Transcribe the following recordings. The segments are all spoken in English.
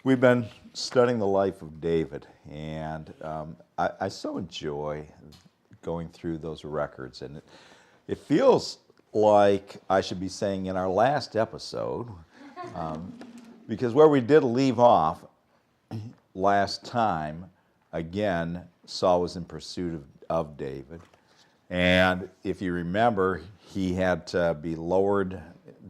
We've been studying the life of David, and I so enjoy going through those records. And it feels like I should be saying in our last episode, because where we did leave off last time, again, Saul was in pursuit of David. And if you remember, he had to be lowered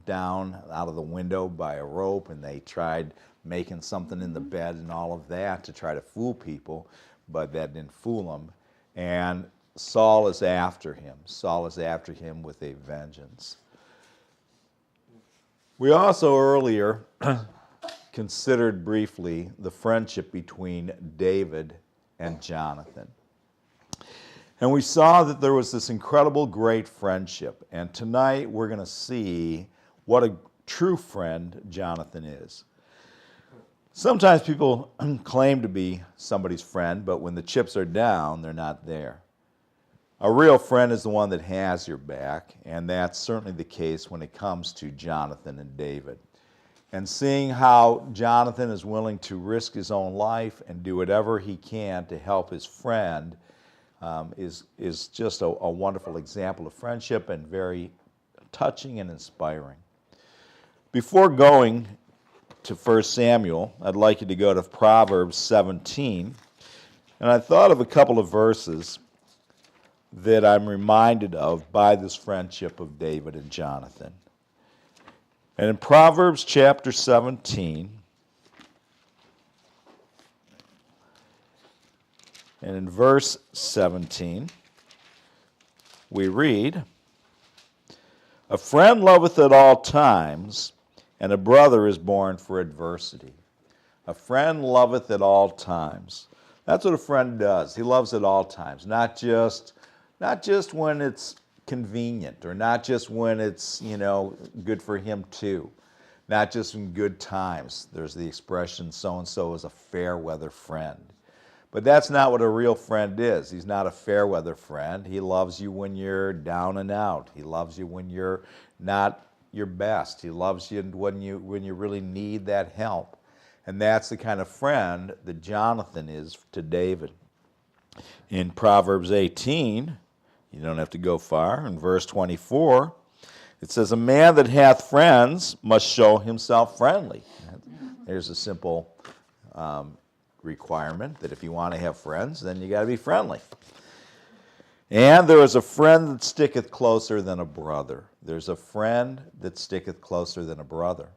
down out of the window by a rope, and they tried making something in the bed and all of that to try to fool people, but that didn't fool him. And Saul is after him. Saul is after him with a vengeance. We also earlier considered briefly the friendship between David and Jonathan. And we saw that there was this incredible, great friendship. And tonight we're going to see what a true friend Jonathan is. Sometimes people claim to be somebody's friend, but when the chips are down, they're not there. A real friend is the one that has your back, and that's certainly the case when it comes to Jonathan and David. And seeing how Jonathan is willing to risk his own life and do whatever he can to help his friend is just a wonderful example of friendship and very touching and inspiring. Before going to 1 Samuel, I'd like you to go to Proverbs 17. And I thought of a couple of verses that I'm reminded of by this friendship of David and Jonathan. And in Proverbs chapter 17, and in verse 17, we read, "A friend loveth at all times, and a brother is born for adversity." A friend loveth at all times. That's what a friend does. He loves at all times, not just when it's convenient, or not just when it's, good for him too. Not just in good times. There's the expression, so-and-so is a fair weather friend. But that's not what a real friend is. He's not a fair weather friend. He loves you when you're down and out. He loves you when you're not your best. He loves you when you really need that help. And that's the kind of friend that Jonathan is to David. In Proverbs 18, you don't have to go far, in verse 24, it says, "A man that hath friends must show himself friendly." There's a simple requirement that if you want to have friends, then you got to be friendly. "And there is a friend that sticketh closer than a brother." There's a friend that sticketh closer than a brother.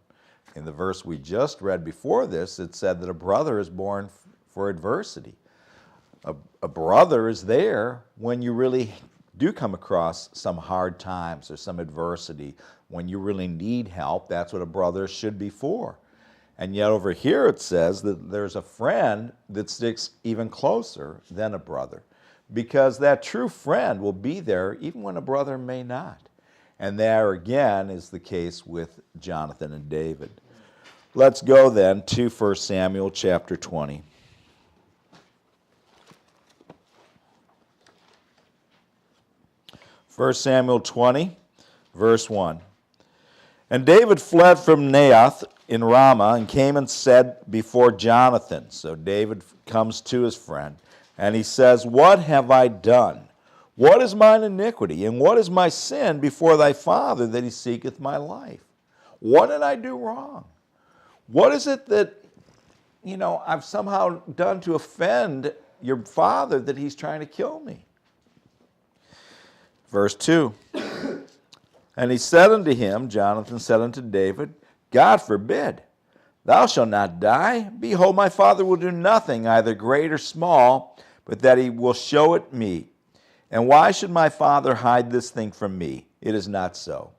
In the verse we just read before this, it said that a brother is born for adversity. A brother is there when you really do come across some hard times or some adversity. When you really need help, that's what a brother should be for. And yet over here it says that there's a friend that sticks even closer than a brother, because that true friend will be there even when a brother may not. And there again is the case with Jonathan and David. Let's go then to 1 Samuel chapter 20. First Samuel 20, verse 1. "And David fled from Naioth in Ramah and came and said before Jonathan." So David comes to his friend, and he says, "What have I done? What is mine iniquity, and what is my sin before thy father that he seeketh my life? What did I do wrong? What is it that, I've somehow done to offend your father that he's trying to kill me?" Verse 2. "And he said unto him," Jonathan said unto David, "God forbid, thou shalt not die. Behold, my father will do nothing, either great or small, but that he will show it me. And why should my father hide this thing from me? It is not so."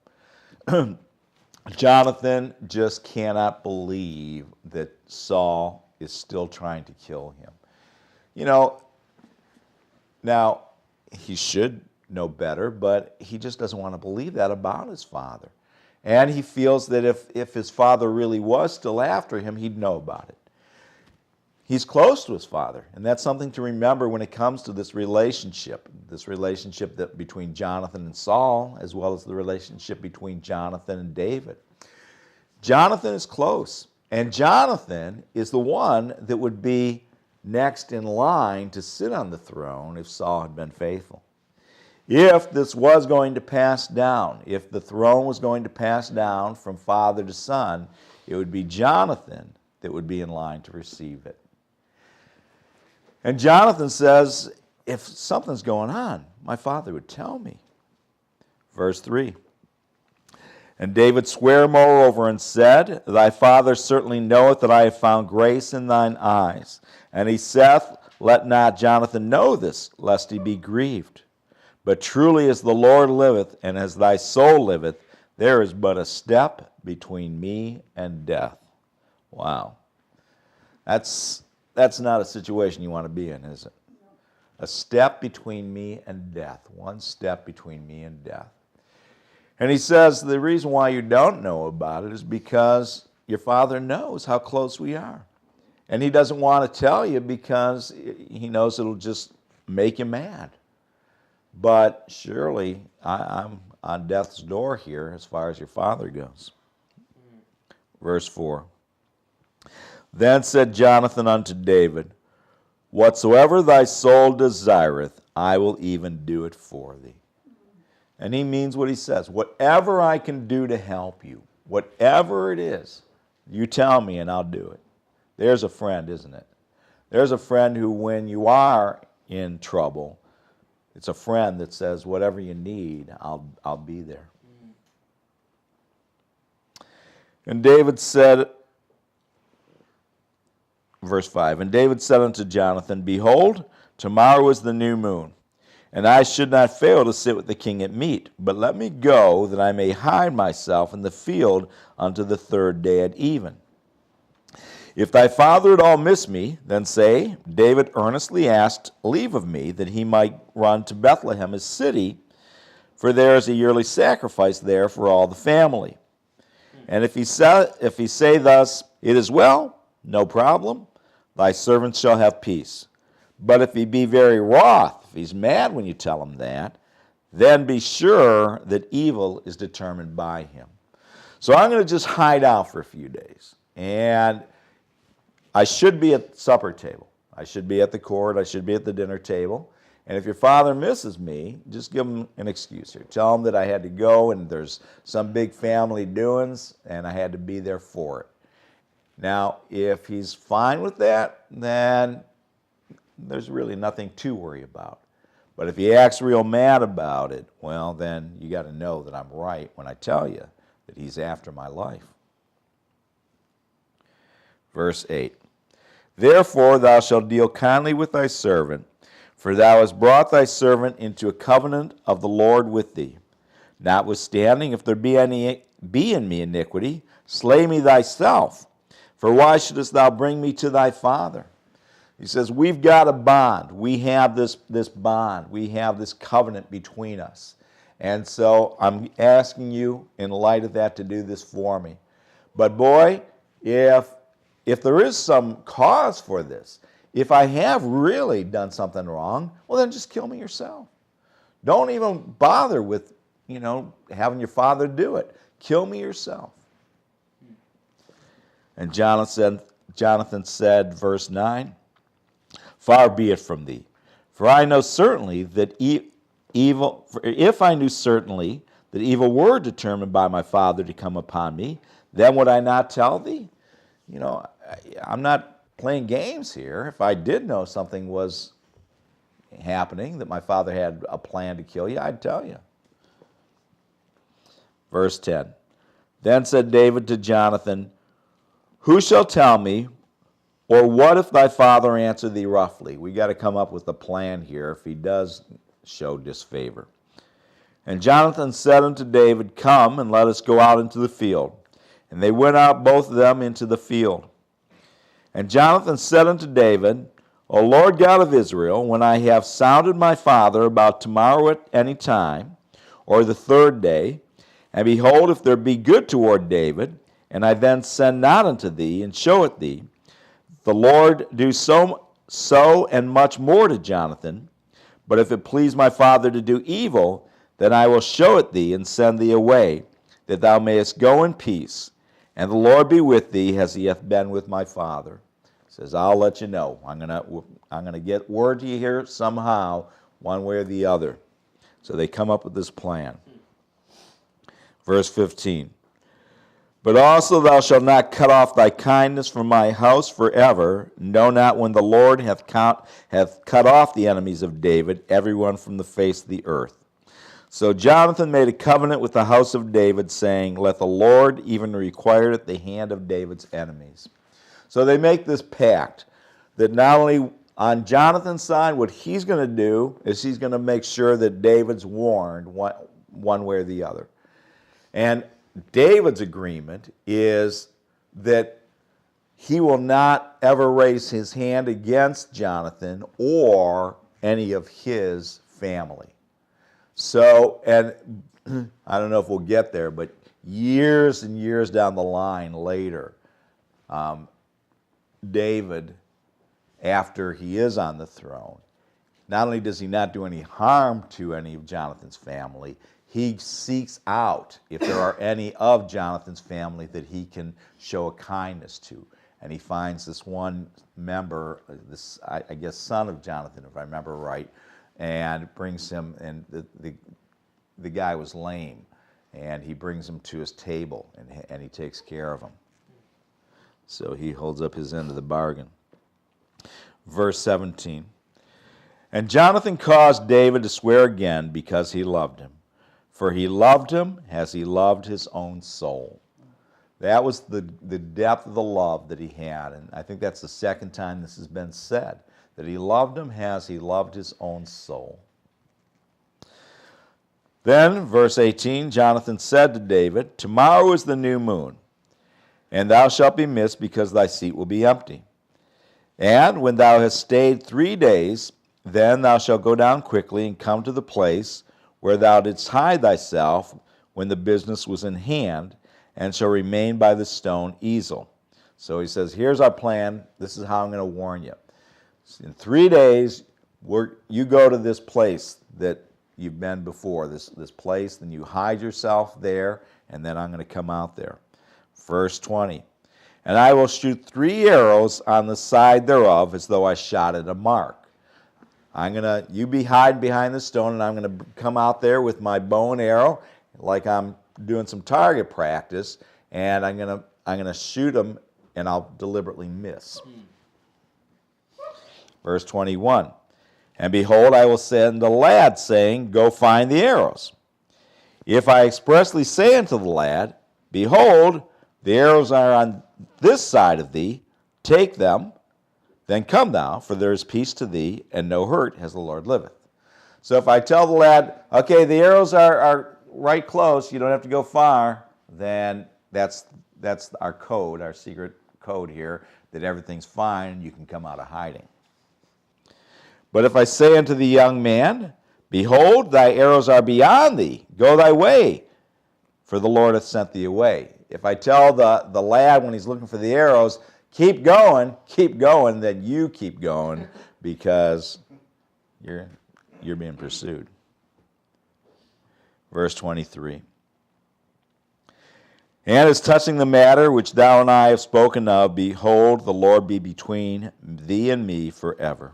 Jonathan just cannot believe that Saul is still trying to kill him. Now, he should know better, but he just doesn't want to believe that about his father. And he feels that if his father really was still after him, he'd know about it. He's close to his father, and that's something to remember when it comes to this relationship that between Jonathan and Saul, as well as the relationship between Jonathan and David. Jonathan is close. And Jonathan is the one that would be next in line to sit on the throne if Saul had been faithful. If this was going to pass down, if the throne was going to pass down from father to son, it would be Jonathan that would be in line to receive it. And Jonathan says, if something's going on, my father would tell me. Verse 3. And David sware moreover and said, Thy father certainly knoweth that I have found grace in thine eyes. And he saith, Let not Jonathan know this, lest he be grieved. But truly as the Lord liveth, and as thy soul liveth, there is but a step between me and death. Wow. That's not a situation you want to be in, is it? A step between me and death. One step between me and death. And he says the reason why you don't know about it is because your father knows how close we are. And he doesn't want to tell you because he knows it'll just make you mad. But surely I'm on death's door here as far as your father goes. Verse 4. Then said Jonathan unto David, Whatsoever thy soul desireth, I will even do it for thee. And he means what he says. Whatever I can do to help you, whatever it is, you tell me and I'll do it. There's a friend, isn't it? There's a friend who, when you are in trouble, it's a friend that says, whatever you need, I'll be there. And David said, verse 5, And David said unto Jonathan, Behold, tomorrow is the new moon, and I should not fail to sit with the king at meat. But let me go, that I may hide myself in the field unto the third day at even. If thy father at all miss me, then say, David earnestly asked leave of me, that he might run to Bethlehem his city, for there is a yearly sacrifice there for all the family. And if he say thus, It is well, no problem, thy servant shall have peace. But if he be very wroth, if he's mad when you tell him that, then be sure that evil is determined by him. So I'm going to just hide out for a few days. And I should be at the supper table. I should be at the court. I should be at the dinner table. And if your father misses me, just give him an excuse here. Tell him that I had to go and there's some big family doings and I had to be there for it. Now, if he's fine with that, then there's really nothing to worry about. But if he acts real mad about it, well, then you got to know that I'm right when I tell you that he's after my life. Verse 8. Therefore thou shalt deal kindly with thy servant, for thou hast brought thy servant into a covenant of the Lord with thee. Notwithstanding, if there be in me iniquity, slay me thyself. For why shouldest thou bring me to thy father? He says, we've got a bond. We have this bond. We have this covenant between us. And so I'm asking you, in light of that, to do this for me. But boy, if there is some cause for this, if I have really done something wrong, well, then just kill me yourself. Don't even bother with, having your father do it. Kill me yourself. And Jonathan said, verse 9, Far be it from thee, for I know certainly that if I knew certainly that evil were determined by my father to come upon me, then would I not tell thee? I'm not playing games here. If I did know something was happening, that my father had a plan to kill you, I'd tell you. Verse 10, Then said David to Jonathan, Who shall tell me, or what if thy father answer thee roughly? We got to come up with a plan here if he does show disfavor. And Jonathan said unto David, Come, and let us go out into the field. And they went out both of them into the field. And Jonathan said unto David, O Lord God of Israel, when I have sounded my father about tomorrow at any time, or the third day, and behold, if there be good toward David, and I then send not unto thee, and show it thee, the Lord do so and much more to Jonathan. But if it please my father to do evil, then I will show it thee, and send thee away, that thou mayest go in peace. and the Lord be with thee as he hath been with my father. He says, I'll let you know. I'm gonna get word to you here somehow, one way or the other. So they come up with this plan. Verse 15. But also thou shalt not cut off thy kindness from my house forever. Know not when the Lord hath cut off the enemies of David, everyone from the face of the earth. So Jonathan made a covenant with the house of David, saying, let the Lord even require at the hand of David's enemies. So they make this pact that not only on Jonathan's side, what he's going to do is he's going to make sure that David's warned one way or the other. And David's agreement is that he will not ever raise his hand against Jonathan or any of his family. So, and I don't know if we'll get there, but years and years down the line later, David, after he is on the throne, not only does he not do any harm to any of Jonathan's family, he seeks out if there are any of Jonathan's family that he can show a kindness to. And he finds this one member, this I guess son of Jonathan, if I remember right, and brings him, and the guy was lame, and he brings him to his table, and he takes care of him. So he holds up his end of the bargain. Verse 17. And Jonathan caused David to swear again because he loved him. For he loved him as he loved his own soul. That was the depth of the love that he had. And I think that's the second time this has been said, that he loved him as he loved his own soul. Then, verse 18, Jonathan said to David, tomorrow is the new moon, and thou shalt be missed because thy seat will be empty. And when thou hast stayed 3 days, then thou shalt go down quickly and come to the place where thou didst hide thyself when the business was in hand, and shall remain by the stone easel. So he says, here's our plan. This is how I'm going to warn you. In 3 days, you go to this place that you've been before, this place, then you hide yourself there, and then I'm going to come out there. Verse 20. And I will shoot 3 arrows on the side thereof, as though I shot at a mark. You be hiding behind the stone, and I'm going to come out there with my bow and arrow, like I'm doing some target practice, and I'm going to shoot them, and I'll deliberately miss. Verse 21. And behold, I will send a lad, saying, go find the arrows. If I expressly say unto the lad, behold, the arrows are on this side of thee, take them, then come thou, for there is peace to thee, and no hurt, as the Lord liveth. So if I tell the lad, okay, the arrows are right close, you don't have to go far, then that's our code, our secret code here, that everything's fine, and you can come out of hiding. But if I say unto the young man, behold, thy arrows are beyond thee, go thy way, for the Lord hath sent thee away. If I tell the lad when he's looking for the arrows, keep going, then you keep going, because you're being pursued. Verse 23. And as touching the matter which thou and I have spoken of, behold, the Lord be between thee and me forever.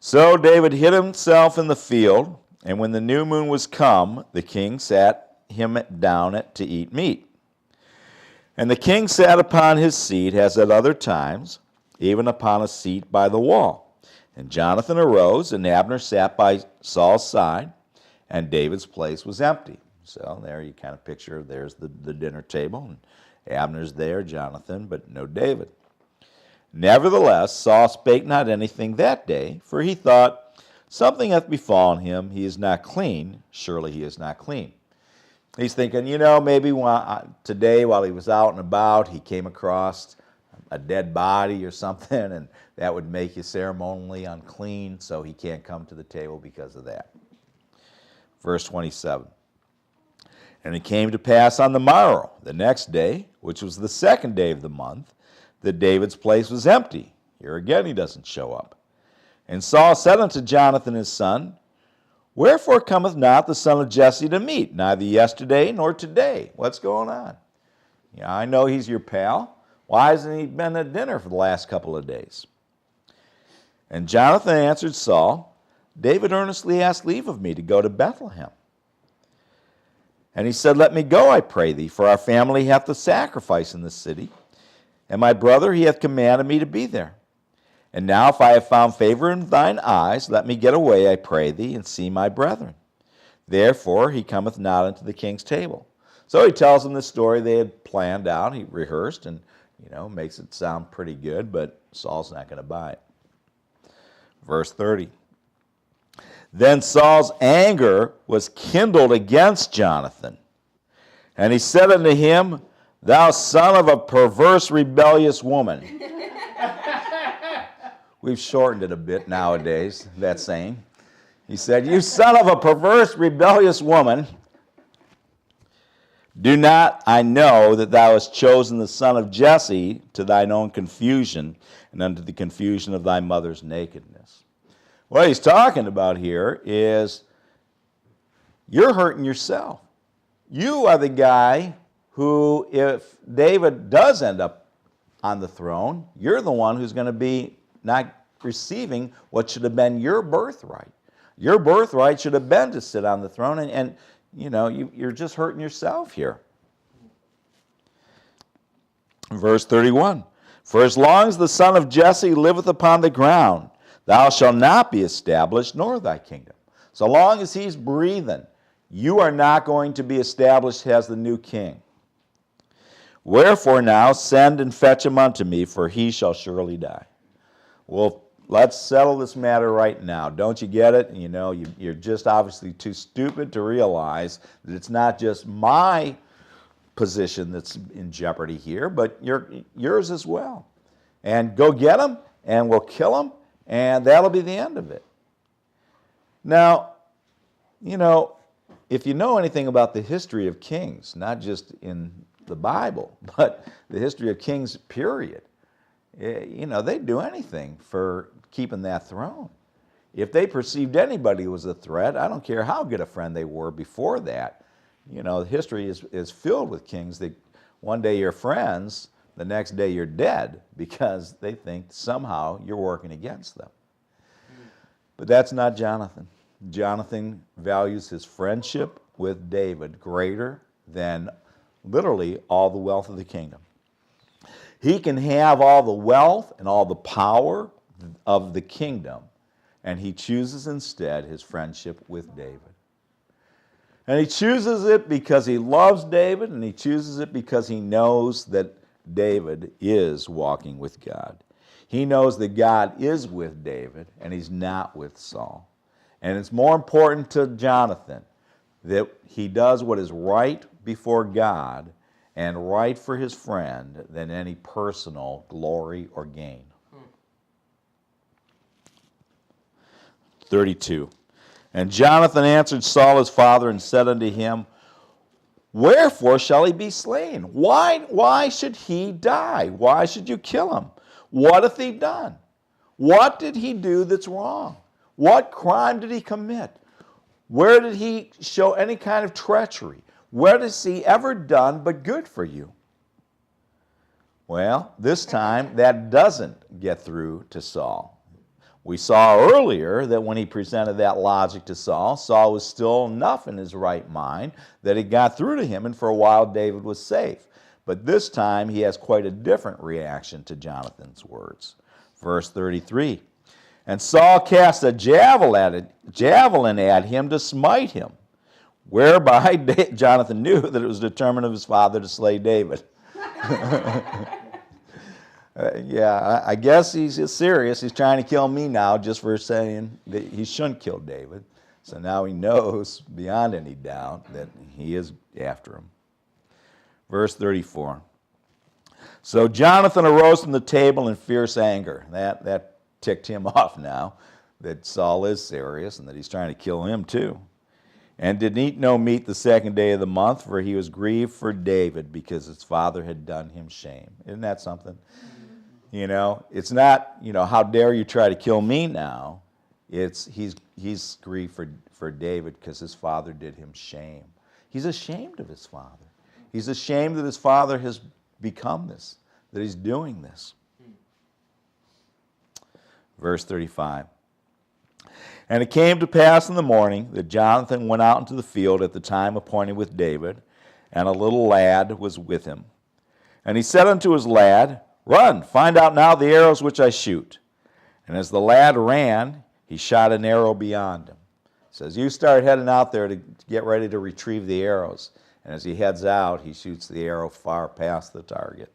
So David hid himself in the field, and when the new moon was come, the king sat him down to eat meat. And the king sat upon his seat, as at other times, even upon a seat by the wall. And Jonathan arose, and Abner sat by Saul's side, and David's place was empty. So there you kind of picture, there's the dinner table, and Abner's there, Jonathan, but no David. Nevertheless, Saul spake not anything that day, for he thought, something hath befallen him, he is not clean, surely he is not clean. He's thinking, maybe today while he was out and about, he came across a dead body or something, and that would make you ceremonially unclean, so he can't come to the table because of that. Verse 27. And it came to pass on the morrow, the next day, which was the 2nd day of the month, that David's place was empty. Here again he doesn't show up. And Saul said unto Jonathan his son, wherefore cometh not the son of Jesse to meat, neither yesterday nor today? What's going on? Yeah, I know he's your pal. Why hasn't he been at dinner for the last couple of days? And Jonathan answered Saul, David earnestly asked leave of me to go to Bethlehem. And he said, Let me go, I pray thee, for our family hath a sacrifice in the city, and my brother he hath commanded me to be there. And now if I have found favor in thine eyes, let me get away, I pray thee, and see my brethren. Therefore he cometh not unto the king's table. So he tells them the story they had planned out. He rehearsed and, makes it sound pretty good, but Saul's not going to buy it. Verse 30. Then Saul's anger was kindled against Jonathan, and he said unto him, Thou son of a perverse, rebellious woman. We've shortened it a bit nowadays, that saying. He said, You son of a perverse, rebellious woman, do not I know that thou hast chosen the son of Jesse to thine own confusion and unto the confusion of thy mother's nakedness? What he's talking about here is you're hurting yourself. You are the guy who, if David does end up on the throne, you're the one who's going to be not receiving what should have been your birthright. Your birthright should have been to sit on the throne, and you're just hurting yourself here. Verse 31, For as long as the son of Jesse liveth upon the ground, thou shalt not be established, nor thy kingdom. So long as he's breathing, you are not going to be established as the new king. Wherefore now send and fetch him unto me, for he shall surely die. Well, let's settle this matter right now. Don't you get it? You're just obviously too stupid to realize that it's not just my position that's in jeopardy here, but yours as well. And go get him, and we'll kill him, and that'll be the end of it. Now, if you know anything about the history of kings, not just in the Bible, but the history of kings, period, they'd do anything for keeping that throne. If they perceived anybody was a threat, I don't care how good a friend they were before that. History is filled with kings that one day you're friends, the next day you're dead because they think somehow you're working against them. But that's not Jonathan. Jonathan values his friendship with David greater than literally all the wealth of the kingdom. He can have all the wealth and all the power of the kingdom, and he chooses instead his friendship with David. And he chooses it because he loves David, and he chooses it because he knows that David is walking with God. He knows that God is with David, and he's not with Saul. And it's more important to Jonathan that he does what is right before God and right for his friend than any personal glory or gain. 32. And Jonathan answered Saul his father and said unto him, Wherefore shall he be slain? Why should he die? Why should you kill him? What hath he done? What did he do that's wrong? What crime did he commit? Where did he show any kind of treachery? What has he ever done but good for you? Well, this time that doesn't get through to Saul. We saw earlier that when he presented that logic to Saul, Saul was still enough in his right mind that it got through to him, and for a while David was safe. But this time he has quite a different reaction to Jonathan's words. Verse 33, And Saul cast a javelin at him to smite him, whereby Jonathan knew that it was determined of his father to slay David. I guess he's serious. He's trying to kill me now just for saying that he shouldn't kill David. So now he knows beyond any doubt that he is after him. Verse 34. So Jonathan arose from the table in fierce anger. That ticked him off now, that Saul is serious and that he's trying to kill him too. And did eat no meat the second day of the month, for he was grieved for David because his father had done him shame. Isn't that something? It's not, how dare you try to kill me now. It's he's grieved for David because his father did him shame. He's ashamed of his father. He's ashamed that his father has become this, that he's doing this. Verse 35. And it came to pass in the morning that Jonathan went out into the field at the time appointed with David, and a little lad was with him. And he said unto his lad, Run, find out now the arrows which I shoot. And as the lad ran, he shot an arrow beyond him. He says, you start heading out there to get ready to retrieve the arrows. And as he heads out, he shoots the arrow far past the target.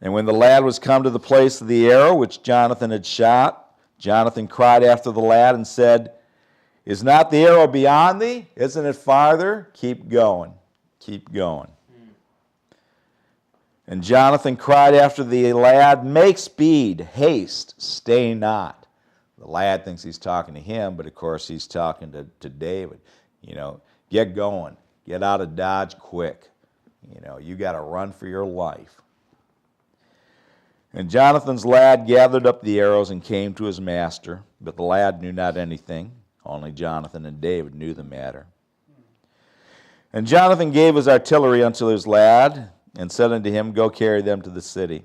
And when the lad was come to the place of the arrow which Jonathan had shot, Jonathan cried after the lad and said, Is not the arrow beyond thee? Isn't it farther? Keep going. Keep going. And Jonathan cried after the lad, Make speed, haste, stay not. The lad thinks he's talking to him, but of course he's talking to David. Get going. Get out of Dodge quick. You got to run for your life. And Jonathan's lad gathered up the arrows and came to his master, but the lad knew not anything. Only Jonathan and David knew the matter. And Jonathan gave his artillery unto his lad, and said unto him, Go carry them to the city.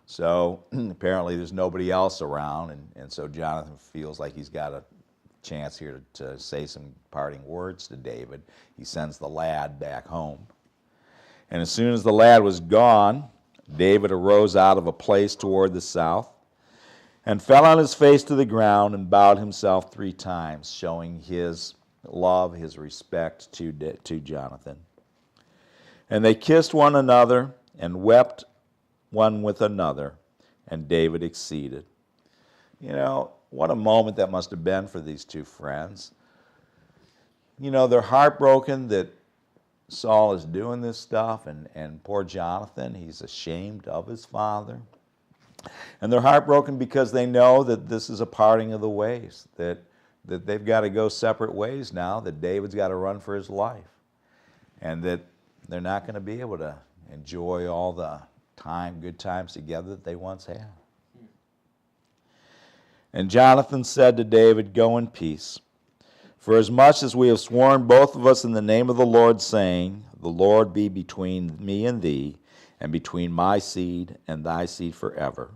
So apparently there's nobody else around, and so Jonathan feels like he's got a chance here to say some parting words to David. He sends the lad back home. And as soon as the lad was gone, David arose out of a place toward the south, and fell on his face to the ground, and bowed himself 3 times, showing his love, his respect to Jonathan. And they kissed one another, and wept one with another, and David exceeded. What a moment that must have been for these 2 friends. They're heartbroken that Saul is doing this stuff, and poor Jonathan, he's ashamed of his father. And they're heartbroken because they know that this is a parting of the ways, that they've got to go separate ways now, that David's got to run for his life, and that they're not going to be able to enjoy all the good times together that they once had. And Jonathan said to David, Go in peace. For as much as we have sworn both of us in the name of the Lord, saying, The Lord be between me and thee, and between my seed and thy seed forever.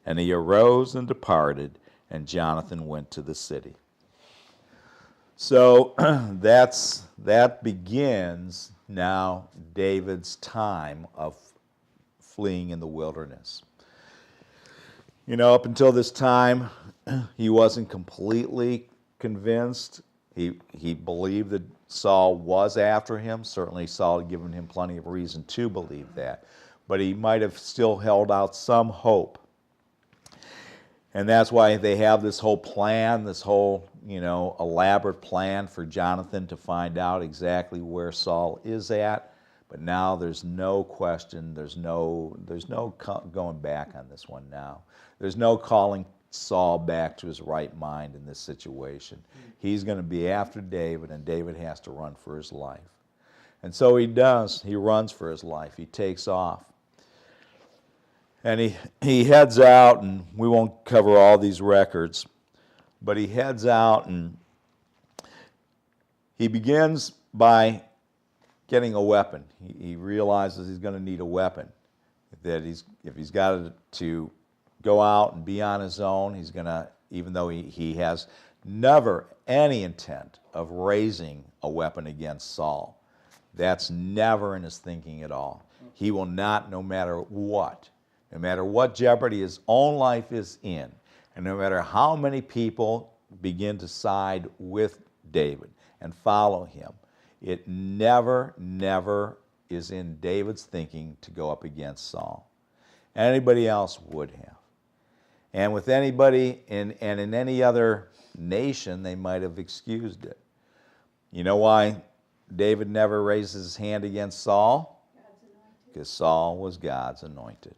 And he arose and departed, and Jonathan went to the city. So that begins now David's time of fleeing in the wilderness. Up until this time, he wasn't completely convinced. He believed that Saul was after him. Certainly Saul had given him plenty of reason to believe that. But he might have still held out some hope. And that's why they have this whole plan, this whole, elaborate plan for Jonathan to find out exactly where Saul is at. But now there's no question, there's no going back on this one now. There's no calling Saul back to his right mind in this situation. He's going to be after David, and David has to run for his life. And so he does. He runs for his life. He takes off. And he heads out, and we won't cover all these records, but he heads out, and he begins by getting a weapon. He realizes he's going to need a weapon, that if he's got to go out and be on his own, he's going to, even though he has never any intent of raising a weapon against Saul. That's never in his thinking at all. He will not, no matter what jeopardy his own life is in, and no matter how many people begin to side with David and follow him, it never is in David's thinking to go up against Saul. Anybody else would have. And with anybody in any other nation, they might have excused it. You know why David never raised his hand against Saul? Because Saul was God's anointed.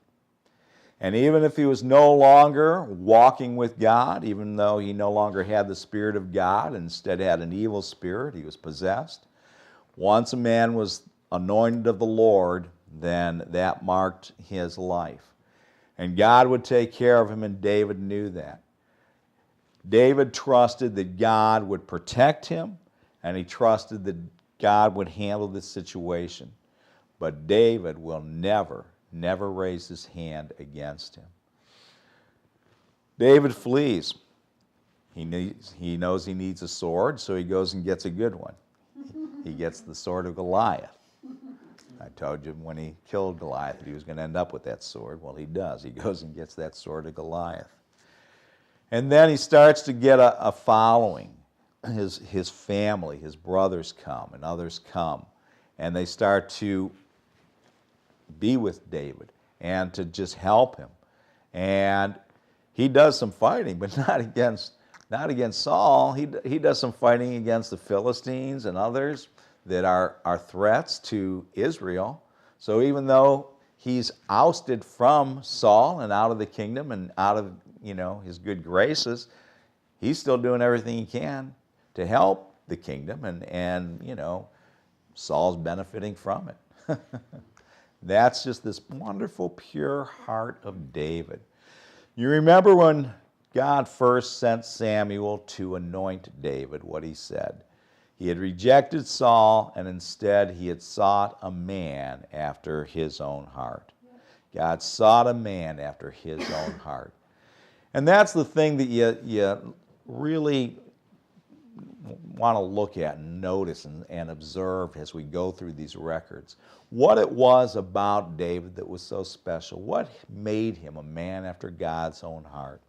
And even if he was no longer walking with God, even though he no longer had the Spirit of God, instead had an evil spirit, he was possessed, once a man was anointed of the Lord, then that marked his life. And God would take care of him, and David knew that. David trusted that God would protect him, and he trusted that God would handle this situation. But David will never, never raise his hand against him. David flees. He knows he needs a sword, so he goes and gets a good one. He gets the sword of Goliath. I told you when he killed Goliath that he was going to end up with that sword. Well, he does. He goes and gets that sword of Goliath. And then he starts to get a following. His family, his brothers come, and others come. And they start to be with David and to just help him. And he does some fighting, but not against Saul. He does some fighting against the Philistines and others that are threats to Israel. So even though he's ousted from Saul and out of the kingdom and out of his good graces, he's still doing everything he can to help the kingdom, and Saul's benefiting from it. That's just this wonderful, pure heart of David. You remember when God first sent Samuel to anoint David, what he said. He had rejected Saul, and instead he had sought a man after his own heart. God sought a man after his own heart. And that's the thing that you really want to look at and notice and observe as we go through these records. What it was about David that was so special. What made him a man after God's own heart.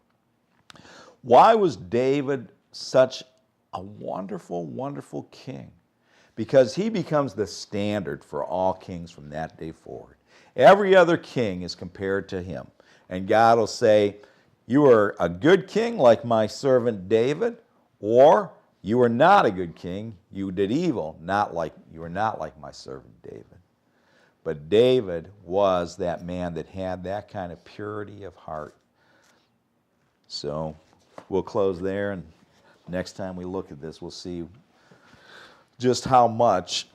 Why was David such a wonderful, wonderful king? Because he becomes the standard for all kings from that day forward. Every other king is compared to him. And God will say, you are a good king like my servant David, or you are not a good king, you did evil, you are not like my servant David. But David was that man that had that kind of purity of heart. So we'll close there, and next time we look at this, we'll see just how much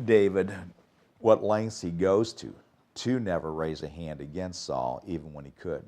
David, what lengths he goes to never raise a hand against Saul, even when he could.